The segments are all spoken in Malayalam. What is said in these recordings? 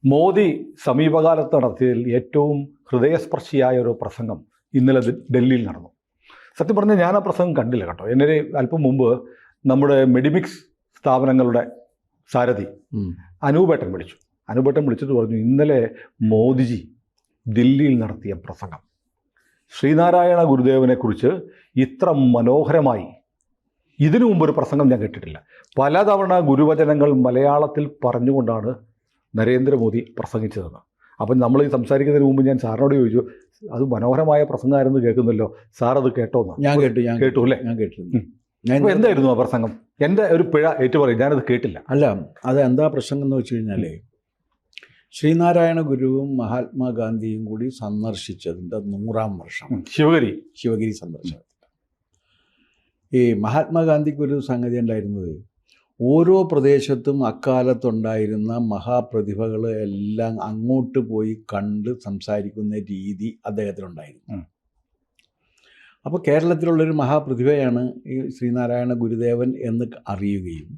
മോദി സമീപകാലത്ത് നടത്തിയതിൽ ഏറ്റവും ഹൃദയസ്പർശിയായ ഒരു പ്രസംഗം ഇന്നലെ ഡൽഹിയിൽ നടന്നു. സത്യം പറഞ്ഞാൽ ഞാൻ ആ പ്രസംഗം കണ്ടില്ല കേട്ടോ. എന്നെ അല്പം മുമ്പ് നമ്മുടെ മെഡിമിക്സ് സ്ഥാപനങ്ങളുടെ സാരഥി അനൂപേട്ടൻ വിളിച്ചിട്ട് പറഞ്ഞു, ഇന്നലെ മോദിജി ദില്ലിയിൽ നടത്തിയ പ്രസംഗം ശ്രീനാരായണ ഗുരുദേവനെക്കുറിച്ച് ഇത്ര മനോഹരമായി ഇതിനു മുമ്പൊരു പ്രസംഗം ഞാൻ കേട്ടിട്ടില്ല. പലതവണ ഗുരുവചനങ്ങൾ മലയാളത്തിൽ പറഞ്ഞുകൊണ്ടാണ് നരേന്ദ്രമോദി പ്രസംഗിച്ചതെന്ന്. അപ്പം നമ്മൾ ഈ സംസാരിക്കുന്നതിന് മുമ്പ് ഞാൻ സാറിനോട് ചോദിച്ചു, അത് മനോഹരമായ പ്രസംഗമായിരുന്നു കേൾക്കുന്നല്ലോ, സാർ അത് കേട്ടോന്ന്? ഞാൻ കേട്ടു അല്ലേ? ഞാൻ കേട്ടു. എന്തായിരുന്നു ആ പ്രസംഗം? എൻ്റെ ഒരു പിഴ ഏറ്റുപറയും, ഞാനത് കേട്ടില്ല. അല്ല, അത് എന്താ പ്രസംഗം എന്ന് വെച്ച് കഴിഞ്ഞാൽ, ശ്രീനാരായണ ഗുരുവും മഹാത്മാഗാന്ധിയും കൂടി സന്ദർശിച്ചതിൻ്റെ 100-ാം വർഷം ശിവഗിരി സന്ദർശനം. ഈ മഹാത്മാഗാന്ധിക്കൊരു സംഗതി ഉണ്ടായിരുന്നത്, ഓരോ പ്രദേശത്തും അക്കാലത്തുണ്ടായിരുന്ന മഹാപ്രതിഭകൾ എല്ലാം അങ്ങോട്ട് പോയി കണ്ട് സംസാരിക്കുന്ന രീതി അദ്ദേഹത്തിനുണ്ടായിരുന്നു. അപ്പോൾ കേരളത്തിലുള്ളൊരു മഹാപ്രതിഭയാണ് ഈ ശ്രീനാരായണ ഗുരുദേവൻ എന്ന് അറിയുകയും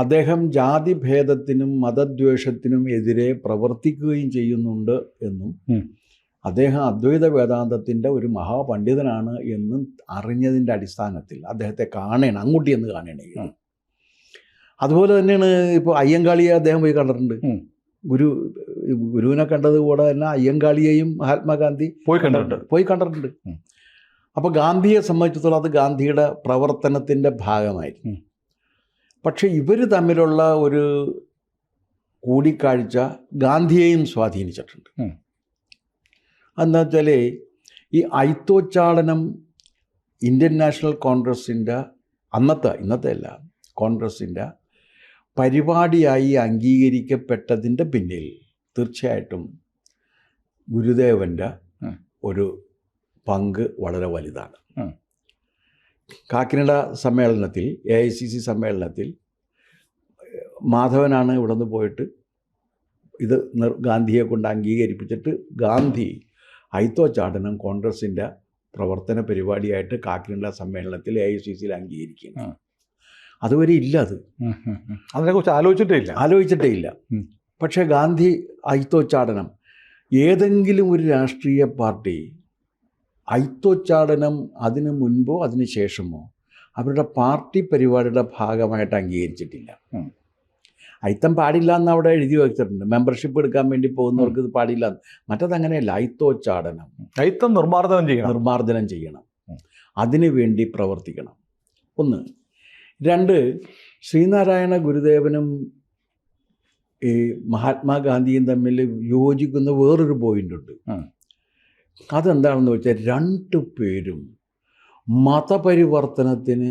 അദ്ദേഹം ജാതിഭേദത്തിനും മതദ്വേഷത്തിനും എതിരെ പ്രവർത്തിക്കുകയും ചെയ്യുന്നുണ്ട് എന്നും അദ്ദേഹം അദ്വൈത വേദാന്തത്തിൻ്റെ ഒരു മഹാപണ്ഡിതനാണ് എന്നും അറിഞ്ഞതിൻ്റെ അടിസ്ഥാനത്തിൽ അദ്ദേഹത്തെ അങ്ങോട്ട് ചെന്ന് കാണണം. അതുപോലെ തന്നെയാണ് ഇപ്പോൾ അയ്യങ്കാളിയെ അദ്ദേഹം പോയി കണ്ടിട്ടുണ്ട്. ഗുരുവിനെ കണ്ടതുകൂടെ തന്നെ അയ്യങ്കാളിയെയും മഹാത്മാഗാന്ധി പോയി കണ്ടിട്ടുണ്ട്. അപ്പോൾ ഗാന്ധിയെ സംബന്ധിച്ചിടത്തോളം അത് ഗാന്ധിയുടെ പ്രവർത്തനത്തിൻ്റെ ഭാഗമായിരുന്നു. പക്ഷെ ഇവർ തമ്മിലുള്ള ഒരു കൂടിക്കാഴ്ച ഗാന്ധിയെയും സ്വാധീനിച്ചിട്ടുണ്ട്. എന്താ വെച്ചാൽ, ഈ ഐത്തോച്ചാടനം ഇന്ത്യൻ നാഷണൽ കോൺഗ്രസിൻ്റെ ഇന്നത്തെ അല്ല, കോൺഗ്രസിൻ്റെ പരിപാടിയായി അംഗീകരിക്കപ്പെട്ടതിൻ്റെ പിന്നിൽ തീർച്ചയായിട്ടും ഗുരുദേവൻ്റെ ഒരു പങ്ക് വളരെ വലുതാണ്. കാക്കിനഡ സമ്മേളനത്തിൽ, AICC സമ്മേളനത്തിൽ മാധവനാണ് ഇവിടെ നിന്ന് പോയിട്ട് ഇത് ഗാന്ധിയെ കൊണ്ട് അംഗീകരിപ്പിച്ചിട്ട് ഗാന്ധി ഐത്തോച്ചാടനം കോൺഗ്രസിൻ്റെ പ്രവർത്തന പരിപാടിയായിട്ട് കാക്കിനഡ സമ്മേളനത്തിൽ AICCയിൽ അംഗീകരിക്കുന്നു. അതുവരെ ഇല്ല, അതിനെക്കുറിച്ച് ആലോചിച്ചിട്ടേ ഇല്ല. പക്ഷേ ഗാന്ധി ഐത്തോച്ചാടനം, ഏതെങ്കിലും ഒരു രാഷ്ട്രീയ പാർട്ടി ഐത്തോച്ചാടനം അതിന് മുൻപോ അതിന് ശേഷമോ അവരുടെ പാർട്ടി പരിപാടിയുടെ ഭാഗമായിട്ട് അംഗീകരിച്ചിട്ടില്ല. ഐത്തം പാടില്ല എന്ന് അവിടെ എഴുതി വെച്ചിട്ടുണ്ട്. മെമ്പർഷിപ്പ് എടുക്കാൻ വേണ്ടി പോകുന്നവർക്ക് ഇത് പാടില്ല. മറ്റതങ്ങനെയല്ല, ഐത്തോച്ചാടനം, ഐത്തം നിർമ്മാർജ്ജനം ചെയ്യണം, അതിനു വേണ്ടി പ്രവർത്തിക്കണം. 1. 2, ശ്രീനാരായണ ഗുരുദേവനും ഈ മഹാത്മാഗാന്ധിയും തമ്മിൽ യോജിക്കുന്ന വേറൊരു പോയിൻ്റുണ്ട്. അതെന്താണെന്ന് വെച്ചാൽ, 2 പേരും മതപരിവർത്തനത്തിന്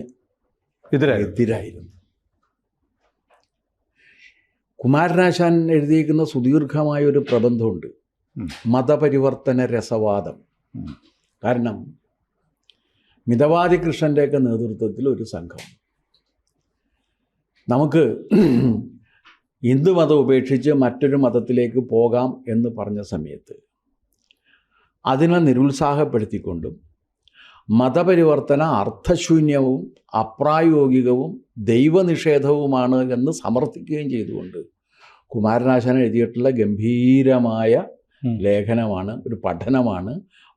എതിരായിരുന്നു. കുമാരനാശാൻ എഴുതിയിരിക്കുന്ന സുദീർഘമായൊരു പ്രബന്ധമുണ്ട്, മതപരിവർത്തന രസവാദം. കാരണം മിതവാദി കൃഷ്ണൻ്റെയൊക്കെ നേതൃത്വത്തിൽ ഒരു സംഘം നമുക്ക് ഹിന്ദുമതം ഉപേക്ഷിച്ച് മറ്റൊരു മതത്തിലേക്ക് പോകാം എന്ന് പറഞ്ഞ സമയത്ത് അതിനെ നിരുത്സാഹപ്പെടുത്തിക്കൊണ്ടും മതപരിവർത്തന അർത്ഥശൂന്യവും അപ്രായോഗികവും ദൈവനിഷേധവുമാണ് എന്ന് സമർത്ഥിക്കുകയും ചെയ്തുകൊണ്ട് കുമാരനാശാൻ എഴുതിയിട്ടുള്ള ഗംഭീരമായ ലേഖനമാണ്, ഒരു പഠനമാണ്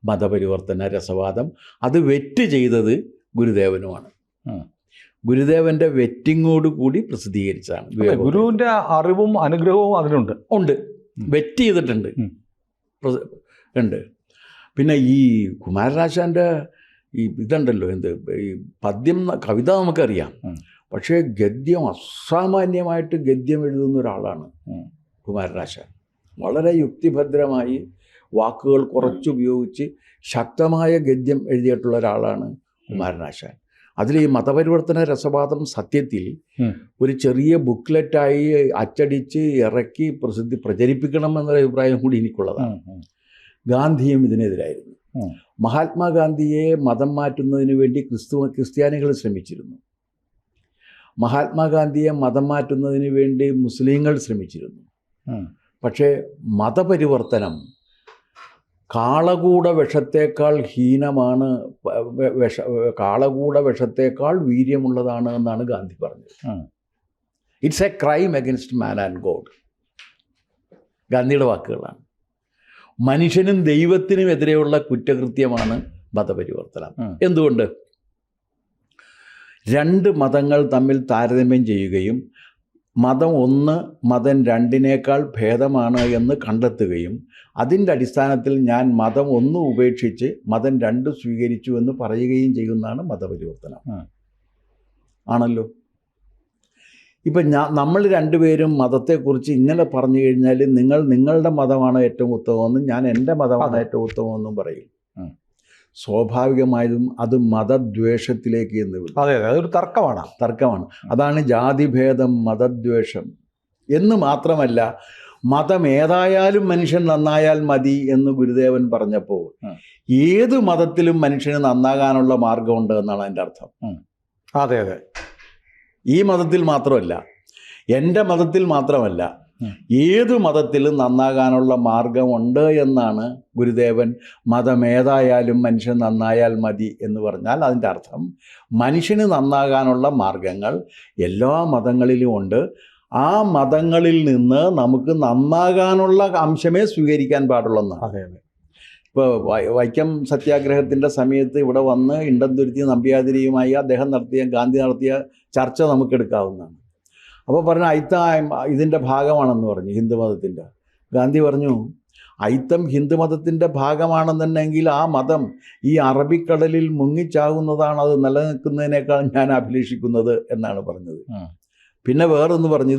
മതപരിവർത്തന രസവാദം. അത് വെറ്റ് ചെയ്തത് ഗുരുദേവനുമാണ്. ഗുരുദേവൻ്റെ വെറ്റിങ്ങോട് കൂടി പ്രസിദ്ധീകരിച്ചതാണ്. ഗുരുവിൻ്റെ അറിവും അനുഗ്രഹവും അതിനുണ്ട്, വെറ്റ് ചെയ്തിട്ടുണ്ട്. പിന്നെ ഈ കുമാരനാശാൻ്റെ ഈ ഇതുണ്ടല്ലോ, ഈ പദ്യം കവിത നമുക്കറിയാം, പക്ഷേ ഗദ്യം അസാമാന്യമായിട്ട് ഗദ്യം എഴുതുന്ന ഒരാളാണ് കുമാരനാശാൻ. വളരെ യുക്തിഭദ്രമായി വാക്കുകൾ കുറച്ചുപയോഗിച്ച് ശക്തമായ ഗദ്യം എഴുതിയിട്ടുള്ള ഒരാളാണ് കുമാരനാശാൻ. അതിൽ ഈ മതപരിവർത്തന രസവാദം സത്യത്തിൽ ഒരു ചെറിയ ബുക്ക്ലെറ്റായി അച്ചടിച്ച് ഇറക്കി പ്രചരിപ്പിക്കണം എന്നൊരു അഭിപ്രായം കൂടി എനിക്കുള്ളതാണ്. ഗാന്ധിയും ഇതിനെതിരായിരുന്നു. മഹാത്മാഗാന്ധിയെ മതം മാറ്റുന്നതിന് വേണ്ടി ക്രിസ്ത്യാനികൾ ശ്രമിച്ചിരുന്നു. മഹാത്മാഗാന്ധിയെ മതം മാറ്റുന്നതിന് വേണ്ടി മുസ്ലിങ്ങൾ ശ്രമിച്ചിരുന്നു. പക്ഷേ മതപരിവർത്തനം കാളകൂട വിഷത്തേക്കാൾ ഹീനമാണ്, കാളകൂട വിഷത്തേക്കാൾ വീര്യമുള്ളതാണ് എന്നാണ് ഗാന്ധി പറഞ്ഞത്. It's A crime against man and God. ഗാന്ധിയുടെ വാക്കുകളാണ്. മനുഷ്യനും ദൈവത്തിനും എതിരെയുള്ള കുറ്റകൃത്യമാണ് മതപരിവർത്തനം. എന്തുകൊണ്ട്? രണ്ട് മതങ്ങൾ തമ്മിൽ താരതമ്യം ചെയ്യുകയും മതം ഒന്ന് മതം രണ്ടിനേക്കാൾ ഭേദമാണ് എന്ന് കണ്ടെത്തുകയും അതിൻ്റെ അടിസ്ഥാനത്തിൽ ഞാൻ മതം ഒന്ന് ഉപേക്ഷിച്ച് മതം രണ്ട് സ്വീകരിച്ചു എന്ന് പറയുകയും ചെയ്യുന്നതാണ് മതപരിവർത്തനം. ആണല്ലോ. ഇപ്പം നമ്മൾ രണ്ടുപേരും മതത്തെക്കുറിച്ച് ഇങ്ങനെ പറഞ്ഞു കഴിഞ്ഞാൽ നിങ്ങൾ നിങ്ങളുടെ മതമാണ് ഏറ്റവും ഉത്തമമെന്നും ഞാൻ എൻ്റെ മതമാണ് ഏറ്റവും ഉത്തമമെന്നും പറയും. സ്വാഭാവികമായതും അത് മതദ്വേഷത്തിലേക്ക് എന്ന് വിടും. അതെ, അതൊരു തർക്കമാണ്. അതാണ് ജാതിഭേദം, മതദ്വേഷം എന്ന് മാത്രമല്ല, മതം ഏതായാലും മനുഷ്യൻ നന്നായാൽ മതി എന്ന് ഗുരുദേവൻ പറഞ്ഞപ്പോൾ ഏത് മതത്തിലും മനുഷ്യന് നന്നാകാനുള്ള മാർഗമുണ്ട് എന്നാണ് അതിൻ്റെ അർത്ഥം. അതെ, ഈ മതത്തിൽ മാത്രമല്ല, എൻ്റെ മതത്തിൽ മാത്രമല്ല, ഏത് മതത്തിലും നന്നാകാനുള്ള മാർഗമുണ്ട് എന്നാണ് ഗുരുദേവൻ മതമേതായാലും മനുഷ്യൻ നന്നായാൽ മതി എന്ന് പറഞ്ഞാൽ അതിൻ്റെ അർത്ഥം മനുഷ്യന് നന്നാകാനുള്ള മാർഗങ്ങൾ എല്ലാ മതങ്ങളിലും ഉണ്ട്. ആ മതങ്ങളിൽ നിന്ന് നമുക്ക് നന്നാകാനുള്ള അംശമേ സ്വീകരിക്കാൻ പാടുള്ളൂ. അതെ. ഇപ്പോൾ വൈക്കം സത്യാഗ്രഹത്തിൻ്റെ സമയത്ത് ഇവിടെ വന്ന് ഇണ്ടംതുരുത്തി നമ്പ്യാതിരിയുമായി ഗാന്ധി നടത്തിയ ചർച്ച നമുക്കെടുക്കാവുന്നതാണ്. അപ്പോൾ പറഞ്ഞു അയിത്തം ഇതിൻ്റെ ഭാഗമാണെന്ന് പറഞ്ഞു, ഹിന്ദുമതത്തിൻ്റെ. ഗാന്ധി പറഞ്ഞു അയിത്തം ഹിന്ദുമതത്തിൻ്റെ ഭാഗമാണെന്നുണ്ടെങ്കിൽ ആ മതം ഈ അറബിക്കടലിൽ മുങ്ങിച്ചാകുന്നതാണ് അത് നിലനിൽക്കുന്നതിനേക്കാൾ ഞാൻ അഭിലഷിക്കുന്നത് എന്നാണ് പറഞ്ഞത്. പിന്നെ വേറൊന്ന് പറഞ്ഞു,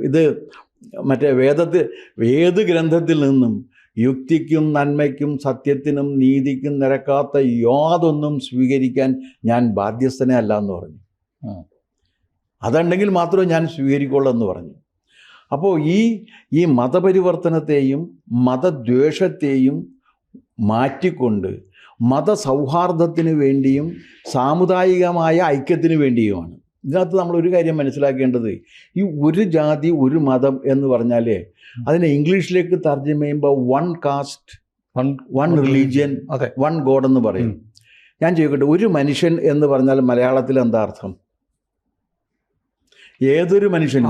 ഇത് മറ്റേ വേദ ഗ്രന്ഥത്തിൽ നിന്നും യുക്തിക്കും നന്മയ്ക്കും സത്യത്തിനും നീതിക്കും നിരക്കാത്ത യാതൊന്നും സ്വീകരിക്കാൻ ഞാൻ ബാധ്യസ്ഥനെ അല്ല എന്ന് പറഞ്ഞു. അതുണ്ടെങ്കിൽ മാത്രമേ ഞാൻ സ്വീകരിക്കുള്ളൂ എന്ന് പറഞ്ഞു. അപ്പോൾ ഈ മതപരിവർത്തനത്തെയും മതദ്വേഷത്തെയും മാറ്റിക്കൊണ്ട് മതസൗഹാർദ്ദത്തിന് വേണ്ടിയും സാമുദായികമായ ഐക്യത്തിന് വേണ്ടിയുമാണ്. ഇതിനകത്ത് നമ്മളൊരു കാര്യം മനസ്സിലാക്കേണ്ടത്, ഈ ഒരു ജാതി ഒരു മതം എന്ന് പറഞ്ഞാൽ അതിനെ ഇംഗ്ലീഷിലേക്ക് തർജ്ജമ ചെയ്യുമ്പോൾ one cast, one religion, one God എന്ന് പറയും. ഞാൻ ചോദിക്കട്ടെ, ഒരു മനുഷ്യൻ എന്ന് പറഞ്ഞാൽ മലയാളത്തിൽ എന്താ അർത്ഥം? ഏതൊരു മനുഷ്യനും,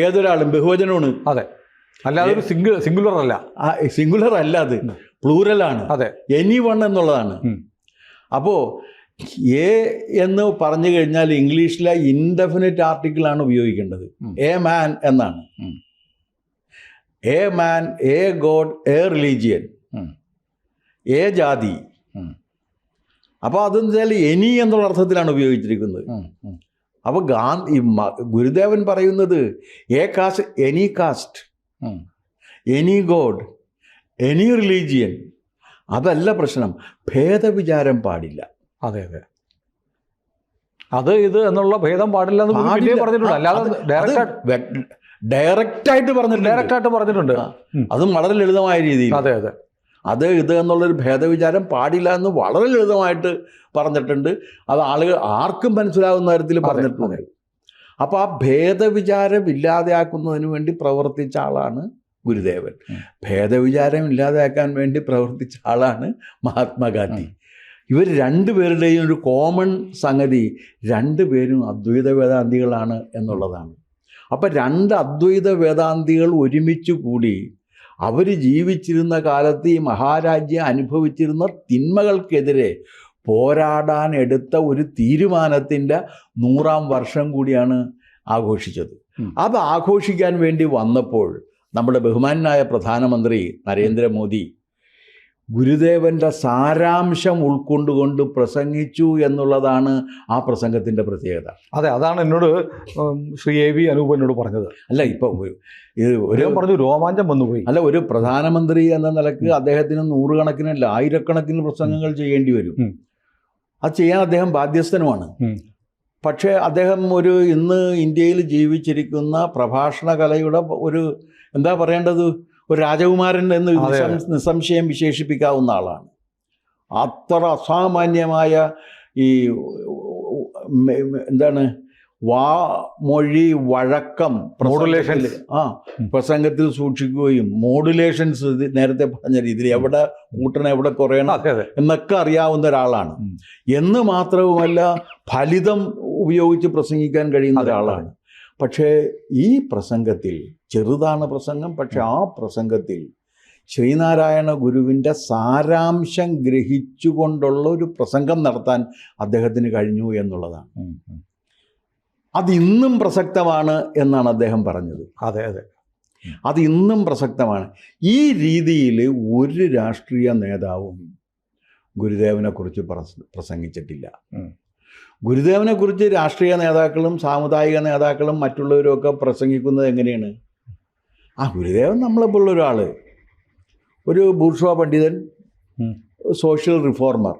ഏതൊരാളും ബഹുവചനമാണ്. അതെ, അല്ലാതെ സിംഗുലർ അല്ല. സിംഗുലർ അല്ല, അത് പ്ലൂറലാണ്. അതെ, എനി വൺ എന്നുള്ളതാണ്. അപ്പോൾ എ എന്ന് പറഞ്ഞു കഴിഞ്ഞാൽ ഇംഗ്ലീഷിലെ ഇൻഡെഫിനിറ്റ് ആർട്ടിക്കിളാണ് ഉപയോഗിക്കേണ്ടത്. എ മാൻ എന്നാണ്. A man, A God, A religion, A ജാതി. അപ്പോൾ അതെന്ന് വെച്ചാൽ എനി എന്നുള്ള അർത്ഥത്തിലാണ് ഉപയോഗിച്ചിരിക്കുന്നത്. അപ്പോൾ ഗുരുദേവൻ പറയുന്നത് a caste, any caste, any god, any religion, അതല്ല പ്രശ്നം. ഭേദവിചാരം പാടില്ല. അതെ, അത് ഇത് എന്നുള്ള ഭേദം പാടില്ല എന്ന് പറഞ്ഞിട്ടുണ്ട്. അല്ലാതെ ഡയറക്റ്റായിട്ട് പറഞ്ഞിട്ടുണ്ട്. അതും വളരെ ലളിതമായ രീതിയിൽ. അതെ, അത് ഇത് എന്നുള്ളൊരു ഭേദവിചാരം പാടില്ല എന്ന് വളരെ ലളിതമായിട്ട് പറഞ്ഞിട്ടുണ്ട്. അത് ആളുകൾ ആർക്കും മനസ്സിലാവുന്ന തരത്തിൽ പറഞ്ഞിട്ടുണ്ട്. അപ്പോൾ ആ ഭേദവിചാരം ഇല്ലാതെയാക്കുന്നതിന് വേണ്ടി പ്രവർത്തിച്ച ആളാണ് ഗുരുദേവൻ. ഭേദവിചാരം ഇല്ലാതെയാക്കാൻ വേണ്ടി പ്രവർത്തിച്ച ആളാണ് മഹാത്മാഗാന്ധി. ഇവർ രണ്ടുപേരുടെയും ഒരു കോമൺ സംഗതി, രണ്ടുപേരും അദ്വൈത വേദാന്തികളാണ് എന്നുള്ളതാണ്. അപ്പം രണ്ട് അദ്വൈത വേദാന്തികൾ ഒരുമിച്ച് കൂടി അവർ ജീവിച്ചിരുന്ന കാലത്ത് ഈ മഹാരാജ്യം അനുഭവിച്ചിരുന്ന തിന്മകൾക്കെതിരെ പോരാടാൻ എടുത്ത ഒരു തീരുമാനത്തിൻ്റെ 100ാം വർഷം കൂടിയാണ് ആഘോഷിച്ചത്. അത് ആഘോഷിക്കാൻ വേണ്ടി വന്നപ്പോൾ നമ്മുടെ ബഹുമാനായ പ്രധാനമന്ത്രി നരേന്ദ്രമോദി ഗുരുദേവൻ്റെ സാരാംശം ഉൾക്കൊണ്ടുകൊണ്ട് പ്രസംഗിച്ചു എന്നുള്ളതാണ് ആ പ്രസംഗത്തിൻ്റെ പ്രത്യേകത. അതെ, അതാണ് എന്നോട് ശ്രീ എ വി അനൂപ് എന്നോട് പറഞ്ഞത്. അല്ല, ഇപ്പം ഒരു പറഞ്ഞു രോമാഞ്ചം വന്നുപോയി. അല്ല, ഒരു പ്രധാനമന്ത്രി എന്ന നിലക്ക് അദ്ദേഹത്തിന് 100 കണക്കിനല്ല 1000 പ്രസംഗങ്ങൾ ചെയ്യേണ്ടി വരും. അത് ചെയ്യാൻ അദ്ദേഹം ബാധ്യസ്ഥനുമാണ്. പക്ഷേ അദ്ദേഹം ഇന്ന് ഇന്ത്യയിൽ ജീവിച്ചിരിക്കുന്ന പ്രഭാഷണ കലയുടെ എന്താ പറയേണ്ടത്, ഒരു രാജകുമാരൻ എന്ന് നിസ്സംശയം വിശേഷിപ്പിക്കാവുന്ന ആളാണ്. അത്ര അസാമാന്യമായ ഈ എന്താണ് മൊഴി വഴക്കം പ്രസംഗത്തിൽ സൂക്ഷിക്കുകയും മോഡുലേഷൻസ് നേരത്തെ പറഞ്ഞ രീതിയിൽ എവിടെ കൂട്ടണം എവിടെ കുറയണം എന്നൊക്കെ അറിയാവുന്ന ഒരാളാണ്. എന്ന് മാത്രവുമല്ല ഫലിതം ഉപയോഗിച്ച് പ്രസംഗിക്കാൻ കഴിയുന്ന ഒരാളാണ്. പക്ഷേ ഈ പ്രസംഗത്തിൽ, ചെറുതാണ് പ്രസംഗം, പക്ഷെ ആ പ്രസംഗത്തിൽ ശ്രീനാരായണ ഗുരുവിൻ്റെ സാരാംശം ഗ്രഹിച്ചുകൊണ്ടുള്ള ഒരു പ്രസംഗം നടത്താൻ അദ്ദേഹത്തിന് കഴിഞ്ഞു എന്നുള്ളതാണ്. അത് ഇന്നും പ്രസക്തമാണ് എന്നാണ് അദ്ദേഹം പറഞ്ഞത്. അതെ അതെ, അത് ഇന്നും പ്രസക്തമാണ്. ഈ രീതിയിൽ ഒരു രാഷ്ട്രീയ നേതാവും ഗുരുദേവനെക്കുറിച്ച് പ്രസംഗിച്ചിട്ടില്ല. ഗുരുദേവനെക്കുറിച്ച് രാഷ്ട്രീയ നേതാക്കളും സാമുദായിക നേതാക്കളും മറ്റുള്ളവരും ഒക്കെ പ്രസംഗിക്കുന്നത് എങ്ങനെയാണ്? ഗുരുദേവൻ നമ്മളെപ്പോലുള്ള ഒരാൾ, ഒരു ബൂർഷ്വാ പണ്ഡിതൻ, സോഷ്യൽ റിഫോർമർ.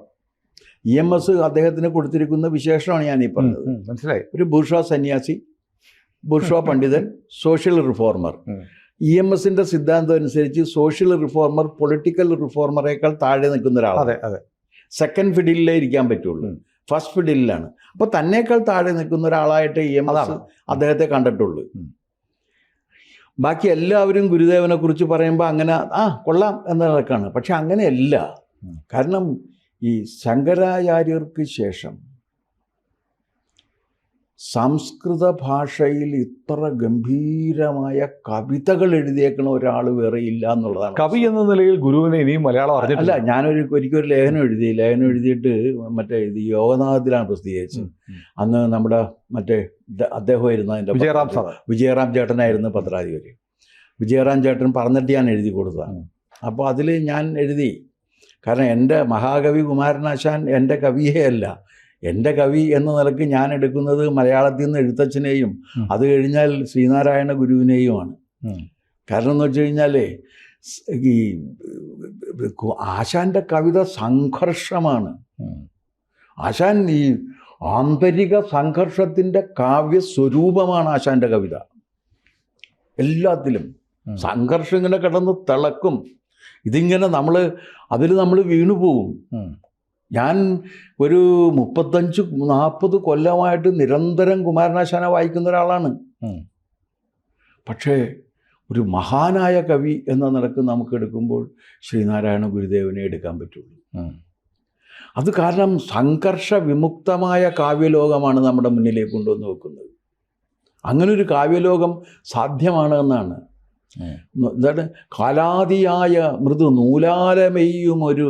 EMS അദ്ദേഹത്തിന് കൊടുത്തിരിക്കുന്ന വിശേഷണമാണ് ഞാനീ പറഞ്ഞത്. മനസ്സിലായി. ഒരു ബൂർഷ്വാ സന്യാസി, ബൂർഷ്വാ പണ്ഡിതൻ, സോഷ്യൽ റിഫോർമർ. EMSന്റെ സിദ്ധാന്തം അനുസരിച്ച് സോഷ്യൽ റിഫോർമർ പൊളിറ്റിക്കൽ റിഫോർമറേക്കാൾ താഴെ നിൽക്കുന്ന ഒരാളാണ്. സെക്കൻഡ് ഫിഡിലേ ഇരിക്കാൻ പറ്റുള്ളൂ, ഫസ്റ്റ് ഫിഡിലാണ്. അപ്പോൾ തന്നേക്കാൾ താഴെ നിൽക്കുന്ന ഒരാളായിട്ട് EMS അദ്ദേഹത്തെ കണ്ടിട്ടുള്ളൂ. ബാക്കി എല്ലാവരും ഗുരുദേവനെ കുറിച്ച് പറയുമ്പോൾ അങ്ങനെ കൊള്ളാം എന്നതൊക്കെയാണ്. പക്ഷെ അങ്ങനെയല്ല. കാരണം ഈ ശങ്കരാചാര്യർക്ക് ശേഷം സംസ്കൃത ഭാഷയിൽ ഇത്ര ഗംഭീരമായ കവിതകൾ എഴുതിയേക്കണ ഒരാൾ വേറെ ഇല്ല എന്നുള്ളതാണ്. കവി എന്ന നിലയിൽ ഗുരുവിനെ ഇനിയും മലയാളം അറിഞ്ഞിട്ടില്ല. അല്ല, ഒരിക്കലും ലേഖനം എഴുതിയിട്ട് മറ്റേ ഇത് യോഗനാഥത്തിലാണ് പ്രസിദ്ധീകരിച്ചത്. അന്ന് നമ്മുടെ അദ്ദേഹമായിരുന്നു അതിൻ്റെ വിജയറാം ചേട്ടനായിരുന്നു പത്രാധിപർ. വിജയറാം ചേട്ടൻ പറഞ്ഞിട്ട് ഞാൻ എഴുതി കൊടുത്തതാണ്. അപ്പോൾ അതിൽ ഞാൻ എഴുതി. കാരണം എൻ്റെ മഹാകവി കുമാരനാശാൻ എൻ്റെ കവിയേ അല്ല, എൻ്റെ കവി എന്ന നിലയ്ക്ക് ഞാൻ എടുക്കുന്നത് മലയാളത്തിൽ നിന്ന് എഴുത്തച്ഛനെയും അത് കഴിഞ്ഞാൽ ശ്രീനാരായണ ഗുരുവിനെയുമാണ്. കാരണം എന്ന് വെച്ച് കഴിഞ്ഞാൽ ഈ ആശാൻ്റെ കവിത സംഘർഷമാണ്. ആശാൻ ഈ ആന്തരിക സംഘർഷത്തിൻ്റെ കാവ്യസ്വരൂപമാണ് ആശാൻ്റെ കവിത. എല്ലാത്തിലും സംഘർഷം ഇങ്ങനെ കിടന്ന് തിളക്കും. ഇതിങ്ങനെ അതിൽ നമ്മൾ വീണുപോകും. ഞാൻ ഒരു 35-40 കൊല്ലമായിട്ട് നിരന്തരം കുമാരനാശാനെ വായിക്കുന്ന ഒരാളാണ്. പക്ഷേ ഒരു മഹാനായ കവി എന്ന നിലക്ക് നമുക്ക് എടുക്കുമ്പോൾ ശ്രീനാരായണ ഗുരുദേവനെ എടുക്കാൻ പറ്റുള്ളൂ. അത് കാരണം സംഘർഷ വിമുക്തമായ കാവ്യലോകമാണ് നമ്മുടെ മുന്നിലേക്ക് കൊണ്ടുവന്ന് വെക്കുന്നത്. അങ്ങനൊരു കാവ്യലോകം സാധ്യമാണ് എന്നാണ്. എന്താണ്? കാലാതിയായ മൃദു നൂലാലമെയ്യും ഒരു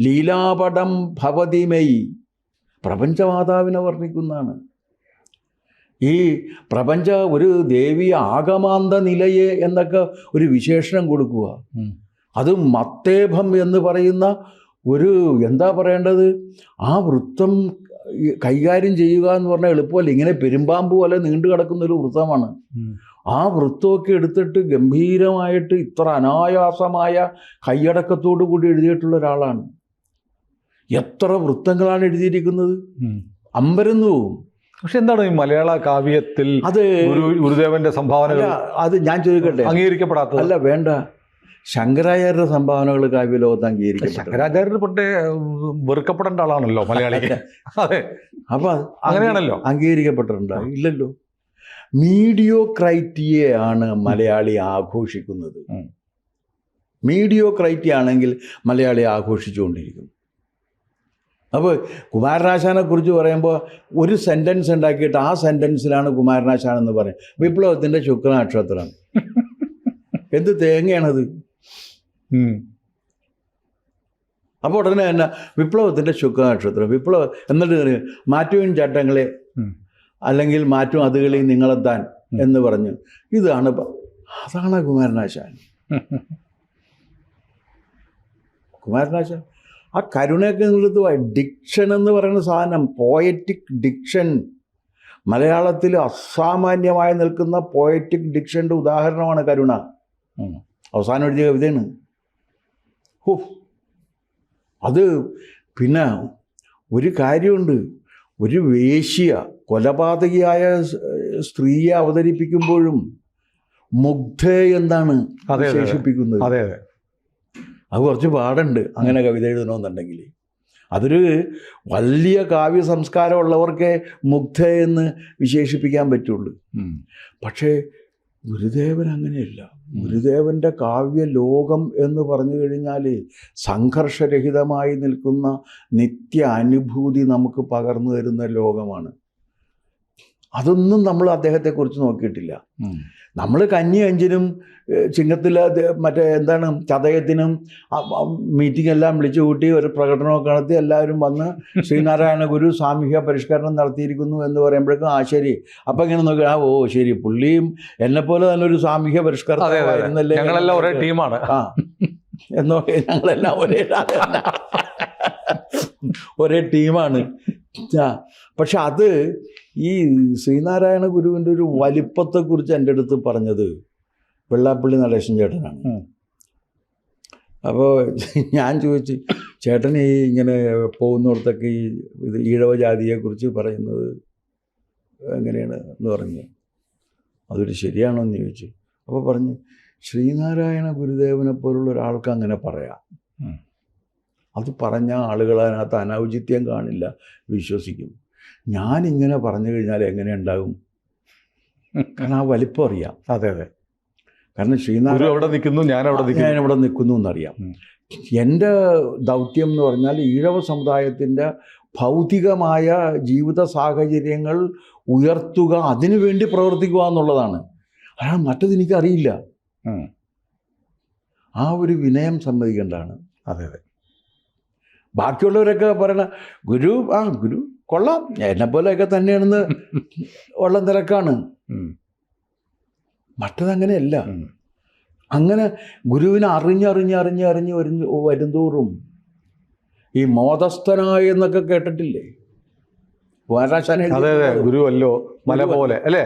ലീലാപടം ഭവതിമെയ് പ്രപഞ്ചമാതാവിനെ വർണ്ണിക്കുന്നതാണ്. ഈ പ്രപഞ്ച ഒരു ദേവി ആഗമാന്ത നിലയെ എന്നൊക്കെ ഒരു വിശേഷണം കൊടുക്കുക. അത് മത്തേഭം എന്ന് പറയുന്ന ഒരു എന്താ പറയേണ്ടത്, ആ വൃത്തം കൈകാര്യം ചെയ്യുക എന്ന് പറഞ്ഞാൽ എളുപ്പമല്ല. ഇങ്ങനെ പെരുമ്പാമ്പ് പോലെ നീണ്ടു കിടക്കുന്നൊരു വൃത്തമാണ്. ആ വൃത്തമൊക്കെ എടുത്തിട്ട് ഗംഭീരമായിട്ട് ഇത്ര അനായാസമായ കൈയടക്കത്തോടു കൂടി എഴുതിയിട്ടുള്ള ഒരാളാണ്. എത്ര വൃത്തങ്ങളാണ് എഴുതിയിരിക്കുന്നത്, അമ്പരന്നു പോവും. പക്ഷെ എന്താണ് ഈ മലയാള കാവ്യത്തിൽ അത് ഗുരുദേവന്റെ സംഭാവനകൾ അത് ഞാൻ ചോദിക്കട്ടെ, അംഗീകരിക്കപ്പെടാത്തത്? അല്ല, വേണ്ട. ശങ്കരാചാര്യരുടെ സംഭാവനകൾ കാവ്യലോകത്ത് അംഗീകരിക്കും. ശങ്കരാചാര്യർ പണ്ടേ വെറുക്കപ്പെടേണ്ട ആളാണല്ലോ മലയാളിക്ക്. അതെ, അപ്പൊ അങ്ങനെയാണല്ലോ. അംഗീകരിക്കപ്പെട്ടിട്ടുണ്ടോ? ഇല്ലല്ലോ. മീഡിയോക്രൈറ്റിയെയാണ് മലയാളി ആഘോഷിക്കുന്നത്. മീഡിയോക്രൈറ്റി ആണെങ്കിൽ മലയാളി ആഘോഷിച്ചുകൊണ്ടിരിക്കും. അപ്പോൾ കുമാരനാശാനെ കുറിച്ച് പറയുമ്പോൾ ഒരു സെൻറ്റൻസ് ഉണ്ടാക്കിയിട്ട് ആ സെൻറ്റൻസിലാണ് കുമാരനാശാൻ എന്ന് പറയും. വിപ്ലവത്തിൻ്റെ ശുക്രനക്ഷത്രം. എന്ത് തേങ്ങയാണത്? അപ്പോൾ ഉടനെ തന്നെ വിപ്ലവത്തിൻ്റെ ശുക്രനക്ഷത്രം, എന്നിട്ട് മാറ്റുവിൻ ചട്ടങ്ങളെ അല്ലെങ്കിൽ മാറ്റും അതുകളിൽ നിങ്ങളെത്താൻ എന്ന് പറഞ്ഞു. അതാണ് കുമാരനാശാൻ. കുമാരനാശാൻ ആ കരുണയൊക്കെ നിങ്ങളത് ഡിക്ഷൻ എന്ന് പറയുന്ന സാധനം, പോയറ്റിക് ഡിക്ഷൻ, മലയാളത്തിൽ അസാമാന്യമായി നിൽക്കുന്ന പോയറ്റിക് ഡിക്ഷൻ്റെ ഉദാഹരണമാണ് കരുണ. അവസാനം എഴുതിയ കവിതയാണ്. അത് പിന്നെ ഒരു കാര്യമുണ്ട്, ഒരു വേശ്യ കൊലപാതകിയായ സ്ത്രീയെ അവതരിപ്പിക്കുമ്പോഴും മുഗ്ധ എന്താണ് വിശേഷിപ്പിക്കുന്നത്. അതെ അതെ, അത് കുറച്ച് പാടുണ്ട് അങ്ങനെ കവിത എഴുതണമെന്നുണ്ടെങ്കിൽ. അതൊരു വലിയ കാവ്യ സംസ്കാരമുള്ളവർക്കേ മുഗ്ധ എന്ന് വിശേഷിപ്പിക്കാൻ പറ്റുള്ളൂ. പക്ഷേ ഗുരുദേവൻ അങ്ങനെയല്ല. ഗുരുദേവൻ്റെ കാവ്യലോകം എന്ന് പറഞ്ഞു കഴിഞ്ഞാൽ സംഘർഷരഹിതമായി നിൽക്കുന്ന നിത്യ അനുഭൂതി നമുക്ക് പകർന്നു തരുന്ന ലോകമാണ്. അതൊന്നും നമ്മൾ അദ്ദേഹത്തെക്കുറിച്ച് നോക്കിയിട്ടില്ല. നമ്മൾ കഞ്ഞി അഞ്ചിനും ചിങ്ങത്തിലെ മറ്റേ എന്താണ് ചതയത്തിനും മീറ്റിംഗ് എല്ലാം വിളിച്ചു കൂട്ടി ഒരു പ്രകടനമൊക്കെ നടത്തി എല്ലാവരും വന്ന് ശ്രീനാരായണ ഗുരു സാമൂഹ്യ പരിഷ്കരണം നടത്തിയിരിക്കുന്നു എന്ന് പറയുമ്പോഴേക്കും ശരി, അപ്പം ഇങ്ങനെ നോക്കി ഓ ശരി, പുള്ളിയും എന്നെപ്പോലെ തന്നെ ഒരു സാമൂഹ്യ പരിഷ്കരണമായിരുന്നല്ലേ, ഞങ്ങളെല്ലാം ഒരേ ടീമാണ് എന്നോ ഞങ്ങളെല്ലാം ഒരേ ടീമാണ്. പക്ഷെ അത് ഈ ശ്രീനാരായണ ഗുരുവിൻ്റെ ഒരു വലിപ്പത്തെക്കുറിച്ച് എൻ്റെ അടുത്ത് പറഞ്ഞത് വെള്ളാപ്പള്ളി നടേശൻ ചേട്ടനാണ്. അപ്പോൾ ഞാൻ ചോദിച്ചു, ചേട്ടൻ ഈ ഇങ്ങനെ പോകുന്നിടത്തൊക്കെ ഈ ഇത് ഈഴവ ജാതിയെക്കുറിച്ച് പറയുന്നത് എങ്ങനെയാണ് എന്ന് പറഞ്ഞു. അതൊരു ശരിയാണോ എന്ന് ചോദിച്ചു. അപ്പോൾ പറഞ്ഞു, ശ്രീനാരായണ ഗുരുദേവനെ പോലുള്ള ഒരാൾക്ക് അങ്ങനെ പറയാം. അത് പറഞ്ഞ ആളുകൾ അതിനകത്ത് അനൗചിത്യം കാണില്ല, വിശ്വസിക്കും. ഞാനിങ്ങനെ പറഞ്ഞു കഴിഞ്ഞാൽ എങ്ങനെ ഉണ്ടാകും? കാരണം ആ വലിപ്പം അറിയാം. അതെ അതെ. കാരണം ശ്രീനാരായണ എവിടെ നിൽക്കുന്നു, ഞാൻ എവിടെ നിൽക്കുന്നു എന്നറിയാം. എൻ്റെ ദൗത്യം എന്ന് പറഞ്ഞാൽ ഈഴവ സമുദായത്തിൻ്റെ ഭൗതികമായ ജീവിത സാഹചര്യങ്ങൾ ഉയർത്തുക, അതിനു വേണ്ടി പ്രവർത്തിക്കുക എന്നുള്ളതാണ്. അതാണ്, മറ്റത് എനിക്കറിയില്ല. ആ ഒരു വിനയം സമ്മതിക്കേണ്ടതാണ്. അതെ അതെ. ബാക്കിയുള്ളവരൊക്കെ പറയണ ഗുരു ഗുരു കൊള്ളാം, എന്നെപ്പോലെയൊക്കെ തന്നെയാണെന്ന് ഉള്ള നിലക്കാണ്. മറ്റതങ്ങനെയല്ല. അങ്ങനെ ഗുരുവിനെ അറിഞ്ഞ് വരുന്തോറും ഈ മോദസ്ഥനായ എന്നൊക്കെ കേട്ടിട്ടില്ലേ? ഗുരുവല്ലോ മല പോലെ അല്ലേ?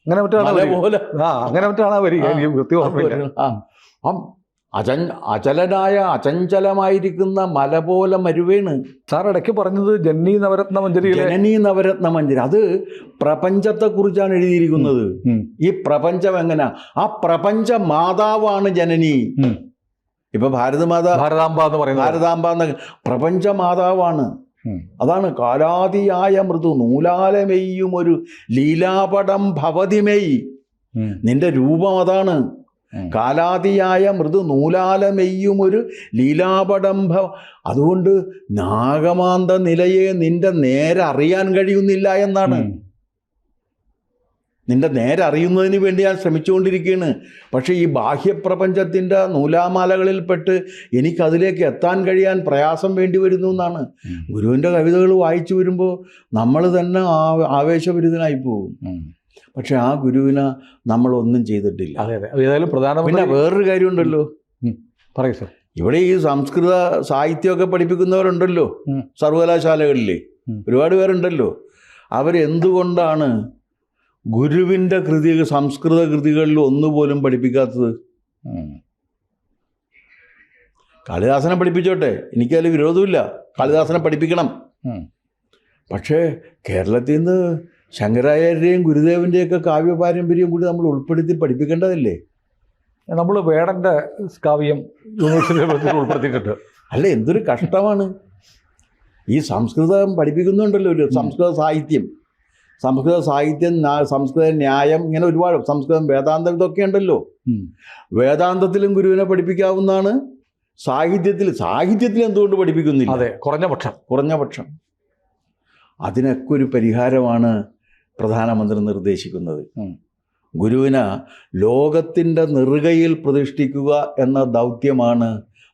അങ്ങനെ മറ്റാണ് അങ്ങനെ മറ്റാണ് വരിക. അചലനായ അചഞ്ചലമായിരിക്കുന്ന മല പോലെ മരുവേണ്. സാർ ഇടയ്ക്ക് പറഞ്ഞത് ജനനീ നവരത്ന മഞ്ജരിയിലെ ജനനീ നവരത്ന മഞ്ജരി, അത് പ്രപഞ്ചത്തെക്കുറിച്ചാണ് എഴുതിയിരിക്കുന്നത്. ഈ പ്രപഞ്ചം എങ്ങനെ, ആ പ്രപഞ്ച മാതാവാണ് ജനനി. ഇപ്പൊ ഭാരതാംബ എന്ന പ്രപഞ്ച മാതാവാണ്. അതാണ് കാലാതിയായ മൃദു നൂലാലമെയ്യും ഒരു ലീലാപടം ഭവതിമെയ്. നിന്റെ രൂപം അതാണ്. കാലാതിയായ മൃദു നൂലാലമെയ്യും ഒരു ലീലാപടംഭ. അതുകൊണ്ട് നാഗമാന്ത നിലയെ നിന്റെ നേരെ അറിയാൻ കഴിയുന്നില്ല എന്നാണ്. നിന്റെ നേരെ അറിയുന്നതിന് വേണ്ടി ഞാൻ ശ്രമിച്ചുകൊണ്ടിരിക്കുകയാണ്. പക്ഷേ ഈ ബാഹ്യപ്രപഞ്ചത്തിൻ്റെ നൂലാമാലകളിൽപ്പെട്ട് എനിക്കതിലേക്ക് എത്താൻ കഴിയാൻ പ്രയാസം വേണ്ടി വരുന്നു എന്നാണ്. ഗുരുവിൻ്റെ കവിതകൾ വായിച്ചു വരുമ്പോൾ നമ്മൾ തന്നെ ആവേശഭരിതനായി പോകും. പക്ഷെ ആ ഗുരുവിന് നമ്മളൊന്നും ചെയ്തിട്ടില്ല. പിന്നെ വേറൊരു കാര്യമുണ്ടല്ലോ, പറയൂ സർ. ഇവിടെ ഈ സംസ്കൃത സാഹിത്യമൊക്കെ പഠിപ്പിക്കുന്നവരുണ്ടല്ലോ സർവകലാശാലകളിൽ, ഒരുപാട് പേരുണ്ടല്ലോ. അവരെന്തുകൊണ്ടാണ് ഗുരുവിൻ്റെ സംസ്കൃത കൃതികളിൽ ഒന്നുപോലും പഠിപ്പിക്കാത്തത്? കാളിദാസനെ പഠിപ്പിച്ചോട്ടെ, എനിക്കതിൽ വിരോധമില്ല, കാളിദാസനെ പഠിപ്പിക്കണം. പക്ഷേ കേരളത്തിൽ നിന്ന് ശങ്കരാചാര്യരെയും ഗുരുദേവൻ്റെയൊക്കെ കാവ്യപാരമ്പര്യം കൂടി നമ്മൾ ഉൾപ്പെടുത്തി പഠിപ്പിക്കേണ്ടതല്ലേ? നമ്മൾ വേടൻ്റെ കാവ്യം യൂണിവേഴ്സിറ്റിയിൽ ഉൾപ്പെടുത്തിയിട്ടുണ്ട്. അല്ല, എന്തൊരു കഷ്ടമാണ്. ഈ സംസ്കൃതം പഠിപ്പിക്കുന്നുണ്ടല്ലോ, ഒരു സംസ്കൃത സാഹിത്യം, സംസ്കൃത ന്യായം, ഇങ്ങനെ ഒരുപാട് സംസ്കൃതം, വേദാന്തം, ഇതൊക്കെ ഉണ്ടല്ലോ. വേദാന്തത്തിലും ഗുരുവിനെ പഠിപ്പിക്കാവുന്നതാണ്. സാഹിത്യത്തിൽ എന്തുകൊണ്ട് പഠിപ്പിക്കുന്നില്ല? അതെ, കുറഞ്ഞ പക്ഷം. അതിനൊക്കെ ഒരു പരിഹാരമാണ് പ്രധാനമന്ത്രി നിർദ്ദേശിക്കുന്നത്. ഗുരുവിനെ ലോകത്തിൻ്റെ നെറുകയിൽ പ്രതിഷ്ഠിക്കുക എന്ന ദൗത്യമാണ്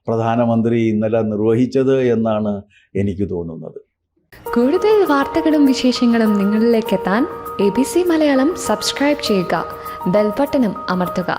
പ്രധാനമന്ത്രി ഇന്നലെ നിർവഹിച്ചത് എന്നാണ് എനിക്ക് തോന്നുന്നത്. കൂടുതൽ വാർത്തകളും വിശേഷങ്ങളും നിങ്ങളിലേക്ക് എത്താൻ ABC മലയാളം സബ്സ്ക്രൈബ് ചെയ്യുക, ബെൽ ബട്ടണും അമർത്തുക.